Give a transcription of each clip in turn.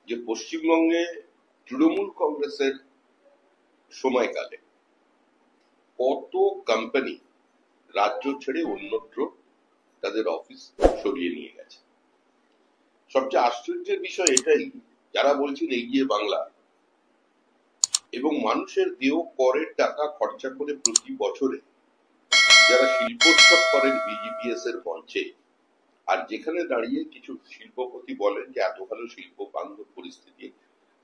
যে পশ্চিমবঙ্গে তৃণমূল কংগ্রেসের সময়কালে কত কোম্পানি রাজ্য ছেড়ে অন্যত্র তাদের অফিস সরিয়ে নিয়ে গেছে। সবচেয়ে আশ্চর্যের বিষয় এটাই, যারা বলছেন এগিয়ে বাংলা এবং মানুষের দেয় করের টাকা খরচা করে প্রতি বছরে যারা শিল্পোৎসব করেন বিজিপিএস এর মঞ্চে, আর যেখানে দাঁড়িয়ে কিছু শিল্পপতি বলেন যে এত ভালো শিল্প বান্ধব পরিস্থিতি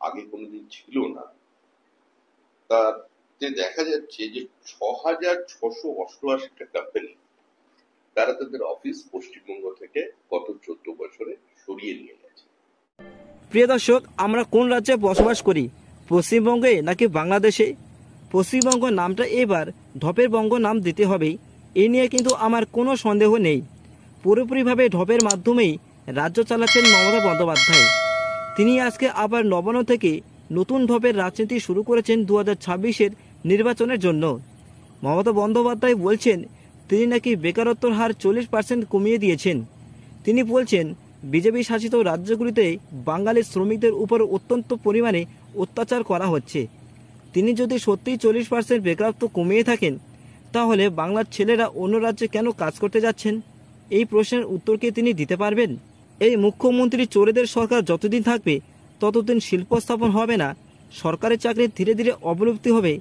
আগে কোনোদিন ছিল না, তাতে দেখা যাচ্ছে যে 6,688টা কোম্পানি তারা তাদের অফিস পশ্চিমবঙ্গ থেকে গত 14 বছরে সরিয়ে নিয়ে গেছে। প্রিয় দর্শক, আমরা কোন রাজ্যে বসবাস করি, পশ্চিমবঙ্গে নাকি বাংলাদেশে? পশ্চিমবঙ্গ নামটা এবার ঢপের বঙ্গ নাম দিতে হবে, এ নিয়ে কিন্তু আমার কোনো সন্দেহ নেই। পুরোপুরিভাবে ঢপের মাধ্যমেই রাজ্য চালাচ্ছেন মমতা বন্দ্যোপাধ্যায়। তিনি আজকে আবার নবান্ন থেকে নতুন ঢপের রাজনীতি শুরু করেছেন 2026-এর নির্বাচনের জন্য। মমতা বন্দ্যোপাধ্যায় বলছেন তিনি নাকি বেকারত্বর হার 40% কমিয়ে দিয়েছেন। তিনি বলছেন বিজেপি শাসিত রাজ্যগুলিতে বাঙালি শ্রমিকদের উপর অত্যন্ত পরিমাণে অত্যাচার করা হচ্ছে। তিনি যদি সত্যিই 40% বেকারত্ব কমিয়ে থাকেন, তাহলে বাংলার ছেলেরা অন্য রাজ্যে কেন কাজ করতে যাচ্ছেন? এই প্রশ্নের উত্তর কি তিনি দিতে পারবেন? এই মুখ্যমন্ত্রী চোরেদের সরকার যতদিন থাকবে ততদিন শিল্প স্থাপন হবে না, সরকারি চাকরির ধীরে ধীরে অবলুপ্তি হবে।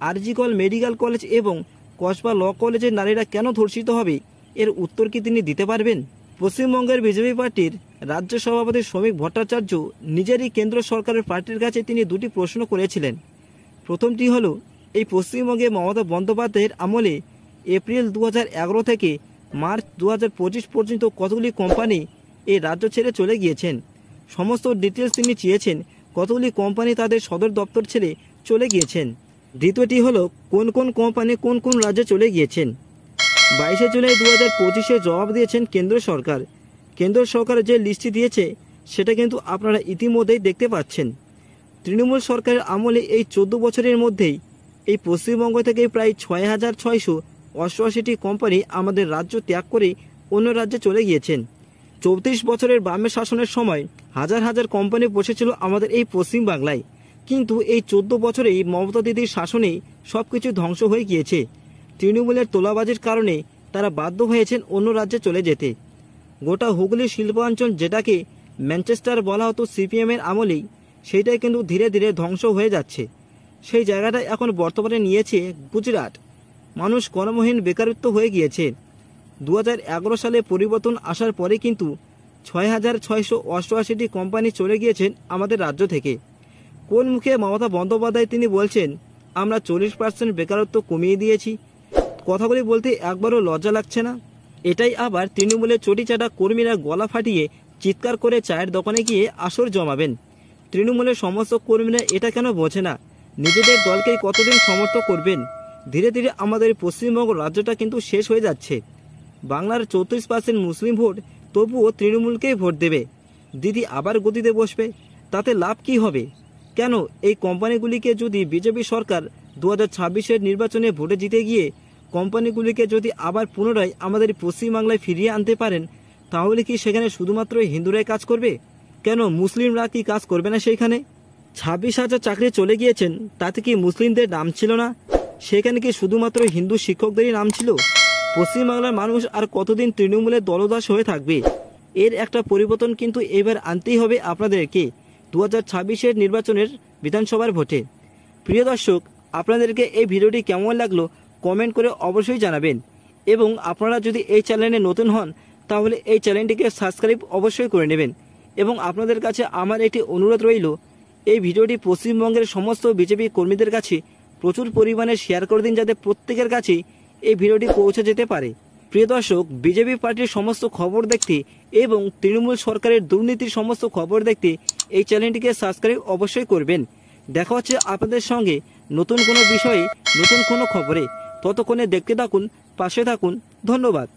আরজিকর মেডিকেল কলেজ এবং কসবা ল কলেজের নারীরা কেন ধর্ষিত হবে, এর উত্তর কি তিনি দিতে পারবেন? পশ্চিমবঙ্গের বিজেপি পার্টির রাজ্য সভাপতি শ্রমিক ভট্টাচার্য নিজেরই কেন্দ্র সরকারের পার্টির কাছে তিনি দুটি প্রশ্ন করেছিলেন। প্রথমটি হলো, এই পশ্চিমবঙ্গে মমতা বন্দ্যোপাধ্যায়ের আমলে এপ্রিল 2011 থেকে মার্চ 2025 পর্যন্ত কতগুলি কোম্পানি এই রাজ্য ছেড়ে চলে গিয়েছেন। সমস্ত ডিটেলস তিনি চেয়েছেন, কতগুলি কোম্পানি তাদের সদর দপ্তর ছেড়ে চলে গিয়েছেন। দ্বিতীয়টি হলো, কোন কোন কোম্পানি কোন কোন রাজ্যে চলে গিয়েছেন। 22শে জুলাই 2025-এ জবাব দিয়েছেন কেন্দ্র সরকার। কেন্দ্র সরকার যে লিস্টটি দিয়েছে সেটা কিন্তু আপনারা ইতিমধ্যেই দেখতে পাচ্ছেন। তৃণমূল সরকারের আমলে এই 14 বছরের মধ্যেই এই পশ্চিমবঙ্গ থেকে প্রায় 6,688টি কোম্পানি আমাদের রাজ্য ত্যাগ করে অন্য রাজ্যে চলে গিয়েছেন। 34 বছরের বামের শাসনের সময় হাজার হাজার কোম্পানি বসেছিল আমাদের এই পশ্চিম বাংলায়, কিন্তু এই 14 বছরেই মমতা দিদির শাসনেই সব কিছু ধ্বংস হয়ে গিয়েছে। তৃণমূলের তোলাবাজির কারণে তারা বাধ্য হয়েছেন অন্য রাজ্যে চলে যেতে। গোটা হুগলি শিল্পাঞ্চল, যেটাকে ম্যানচেস্টার বলা হতো সিপিএমের আমলেই, সেইটাই কিন্তু ধীরে ধীরে ধ্বংস হয়ে যাচ্ছে। সেই জায়গাটা এখন বর্তমানে নিয়েছে গুজরাট। মানুষ কর্মহীন, বেকারত্ব হয়ে গিয়েছে। 2011 সালে পরিবর্তন আসার পরে কিন্তু 6,688টি কোম্পানি চলে গিয়েছেন আমাদের রাজ্য থেকে। কোন মুখে মমতা বন্দ্যোপাধ্যায় তিনি বলছেন আমরা 40% বেকারত্ব কমিয়ে দিয়েছি? কথাগুলি বলতে একবারও লজ্জা লাগছে না? এটাই আবার তৃণমূলের চটিচাটা কর্মীরা গলা ফাটিয়ে চিৎকার করে চায়ের দোকানে গিয়ে আসর জমাবেন। তৃণমূলের সমস্ত কর্মীরা এটা কেন বোঝে না? নিজেদের দলকেই কতদিন সমর্থন করবেন? ধীরে ধীরে আমাদের পশ্চিমবঙ্গ রাজ্যটা কিন্তু শেষ হয়ে যাচ্ছে। বাংলার 34% মুসলিম ভোট তবুও তৃণমূলকেই ভোট দেবে। দিদি আবার গদিতে বসবে, তাতে লাভ কি হবে? কেন এই কোম্পানিগুলিকে যদি বিজেপি সরকার 2026-এর নির্বাচনে ভোটে জিতে গিয়ে কোম্পানিগুলিকে যদি আবার পুনরায় আমাদের পশ্চিমবাংলায় ফিরিয়ে আনতে পারেন, তাহলে কি সেখানে শুধুমাত্র হিন্দুরাই কাজ করবে? কেন মুসলিমরা কি কাজ করবে না? সেইখানে 26,000 চাকরি চলে গিয়েছেন, তাতে কি মুসলিমদের নাম ছিল না? সেখানে কি শুধুমাত্র হিন্দু শিক্ষকদেরই নাম ছিল? পশ্চিমবাংলার মানুষ আর কতদিন তৃণমূলের দলদাস হয়ে থাকবে? এর একটা পরিবর্তন কিন্তু এবার আনতেই হবে আপনাদেরকে 2026-এর নির্বাচনের বিধানসভার ভোটে। প্রিয় দর্শক, আপনাদেরকে এই ভিডিওটি কেমন লাগলো কমেন্ট করে অবশ্যই জানাবেন, এবং আপনারা যদি এই চ্যানেলে নতুন হন তাহলে এই চ্যানেলটিকে সাবস্ক্রাইব অবশ্যই করে নেবেন। এবং আপনাদের কাছে আমার একটি অনুরোধ রইল, এই ভিডিওটি পশ্চিমবঙ্গের সমস্ত বিজেপি কর্মীদের কাছে প্রচুর পরিমাণে শেয়ার করে দিন, যাতে প্রত্যেকের কাছে এই ভিডিওটি পৌঁছে যেতে পারে। প্রিয় দর্শক, বিজেপি পার্টির সমস্ত খবর দেখতে এবং তৃণমূল সরকারের দুর্নীতির সমস্ত খবর দেখতে এই চ্যানেলটিকে সাবস্ক্রাইব অবশ্যই করবেন। দেখা হচ্ছে আপনাদের সঙ্গে নতুন কোনো বিষয়ে, নতুন কোনো খবরে। ততক্ষণে দেখতে থাকুন, পাশে থাকুন। ধন্যবাদ।